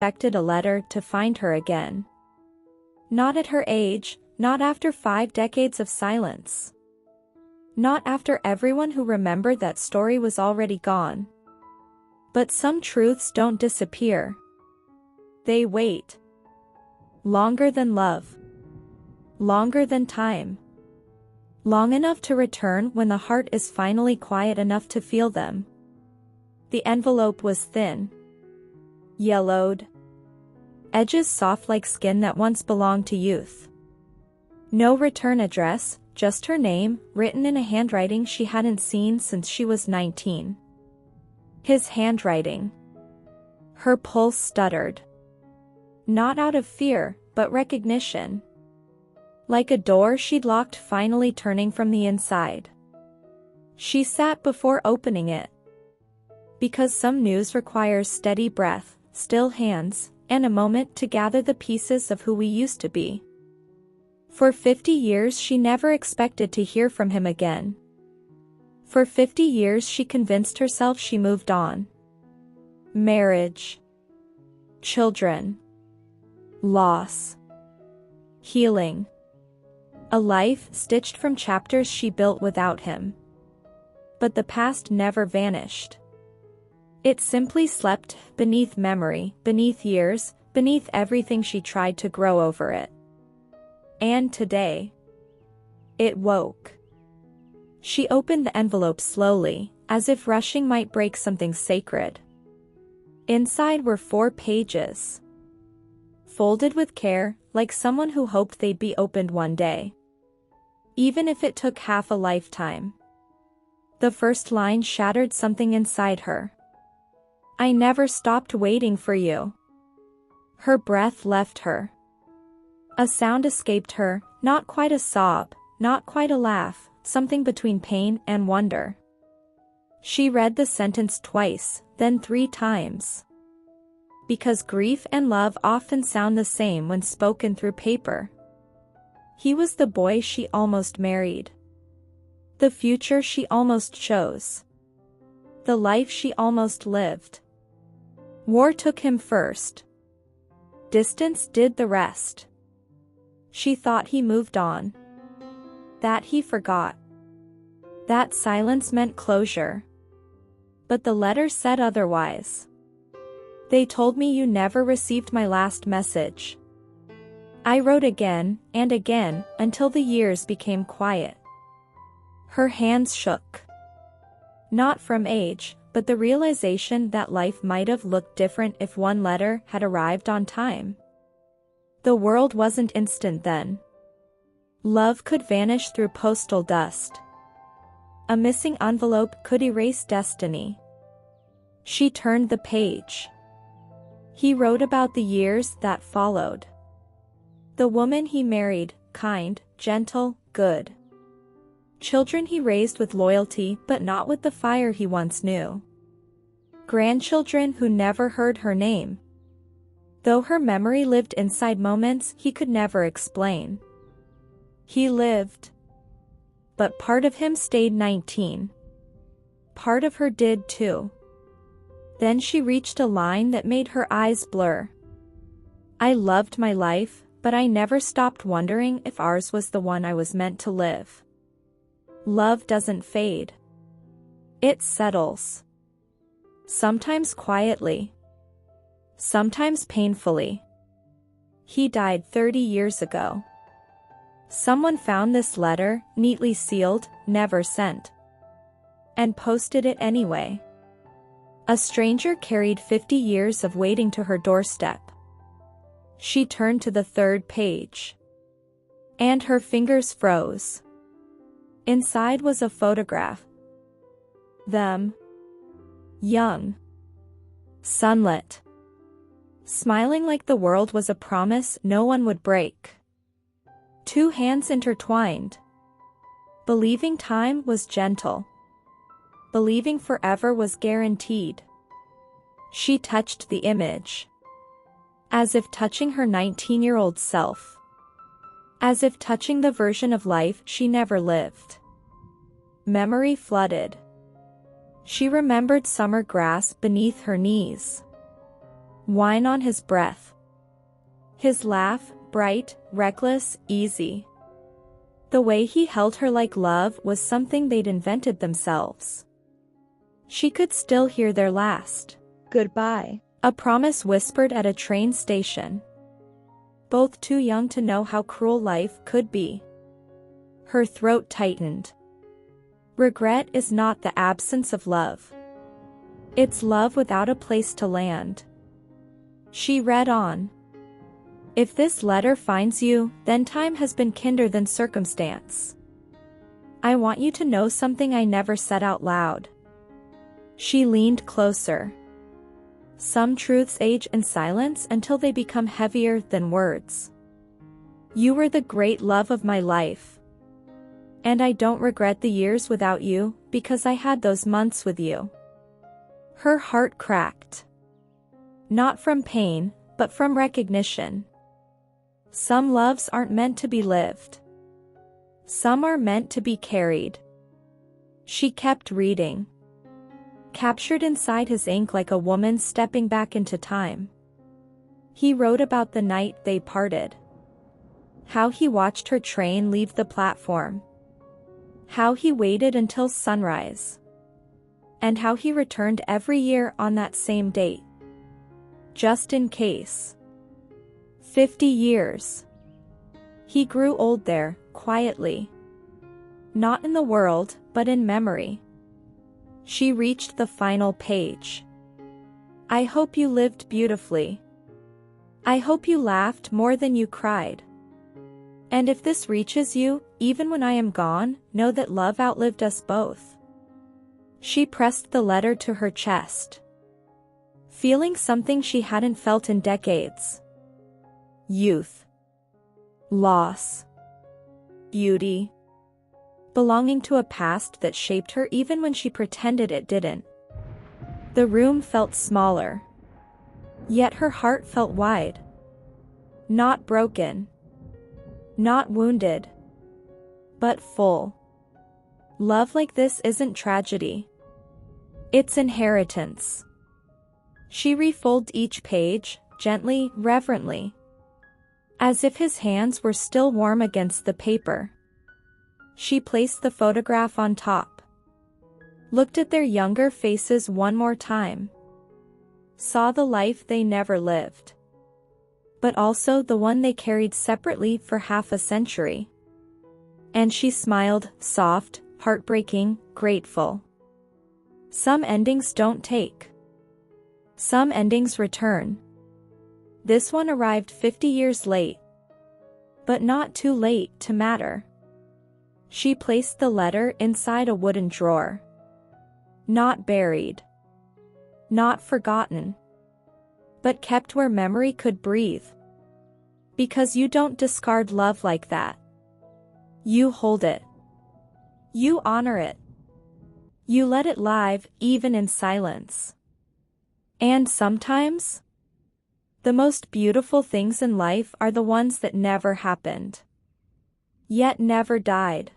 expected a letter to find her again. Not at her age, not after 5 decades of silence. Not after everyone who remembered that story was already gone. But some truths don't disappear. They wait. Longer than love. Longer than time. Long enough to return when the heart is finally quiet enough to feel them. The envelope was thin. Yellowed. Edges soft like skin that once belonged to youth. No return address, just her name, written in a handwriting she hadn't seen since she was 19. His handwriting. Her pulse stuttered. Not out of fear, but recognition. Like a door she'd locked finally turning from the inside. She sat before opening it. Because some news requires steady breath, still hands, and a moment to gather the pieces of who we used to be. For 50 years she never expected to hear from him again. For 50 years she convinced herself she moved on. Marriage. Children. Loss. Healing. A life stitched from chapters she built without him. But the past never vanished. It simply slept beneath memory, beneath years, beneath everything she tried to grow over it. And today, it woke. She opened the envelope slowly, as if rushing might break something sacred. Inside were 4 pages. Folded with care, like someone who hoped they'd be opened one day. Even if it took half a lifetime. The first line shattered something inside her. I never stopped waiting for you. Her breath left her. A sound escaped her, not quite a sob, not quite a laugh, something between pain and wonder. She read the sentence twice, then 3 times. Because grief and love often sound the same when spoken through paper. He was the boy she almost married. The future she almost chose. The life she almost lived. War took him first. Distance did the rest. She thought he moved on. That he forgot. That silence meant closure. But the letter said otherwise. They told me you never received my last message. I wrote again and again until the years became quiet. Her hands shook. Not from age, but the realization that life might have looked different if one letter had arrived on time. The world wasn't instant then. Love could vanish through postal dust. A missing envelope could erase destiny. She turned the page. He wrote about the years that followed. The woman he married, kind, gentle, good. Children he raised with loyalty but not with the fire he once knew. Grandchildren who never heard her name. Though her memory lived inside moments he could never explain. He lived. But part of him stayed 19. Part of her did too. Then she reached a line that made her eyes blur. I loved my life, but I never stopped wondering if ours was the one I was meant to live. Love doesn't fade. It settles. Sometimes quietly. Sometimes painfully. He died 30 years ago. Someone found this letter, neatly sealed, never sent. And posted it anyway. A stranger carried 50 years of waiting to her doorstep. She turned to the 3rd page. And her fingers froze. Inside was a photograph. Them. Young. Sunlit. Smiling like the world was a promise no one would break. 2 hands intertwined. Believing time was gentle. Believing forever was guaranteed. She touched the image. As if touching her 19-year-old self. As if touching the version of life she never lived. Memory flooded. She remembered summer grass beneath her knees. wine on his breath. His laugh, bright, reckless, easy. The way he held her like love was something they'd invented themselves. She could still hear their last goodbye, a promise whispered at a train station. Both too young to know how cruel life could be. Her throat tightened. Regret is not the absence of love. It's love without a place to land. She read on. If this letter finds you, then time has been kinder than circumstance. I want you to know something I never said out loud. She leaned closer. Some truths age in silence until they become heavier than words. You were the great love of my life. And I don't regret the years without you, because I had those months with you. Her heart cracked. Not from pain, but from recognition. Some loves aren't meant to be lived. Some are meant to be carried. She kept reading. Captured inside his ink like a woman stepping back into time. He wrote about the night they parted. How he watched her train leave the platform. How he waited until sunrise. And how he returned every year on that same date. Just in case. 50 years. He grew old there, quietly. Not in the world, but in memory. She reached the final page. I hope you lived beautifully. I hope you laughed more than you cried. And if this reaches you, even when I am gone, know that love outlived us both. She pressed the letter to her chest. Feeling something she hadn't felt in decades. Youth. Loss. Beauty. Belonging to a past that shaped her even when she pretended it didn't. The room felt smaller. Yet her heart felt wide. Not broken. Not wounded. But full. Love like this isn't tragedy. It's inheritance. She refolded each page, gently, reverently. As if his hands were still warm against the paper. She placed the photograph on top. Looked at their younger faces one more time. Saw the life they never lived. But also the one they carried separately for half a century. And she smiled, soft, heartbreaking, grateful. Some endings don't take. Some endings return. This one arrived 50 years late. But not too late to matter. She placed the letter inside a wooden drawer. Not buried. Not forgotten. But kept where memory could breathe. Because you don't discard love like that. You hold it. You honor it. You let it live, even in silence. And sometimes, the most beautiful things in life are the ones that never happened. Yet never died.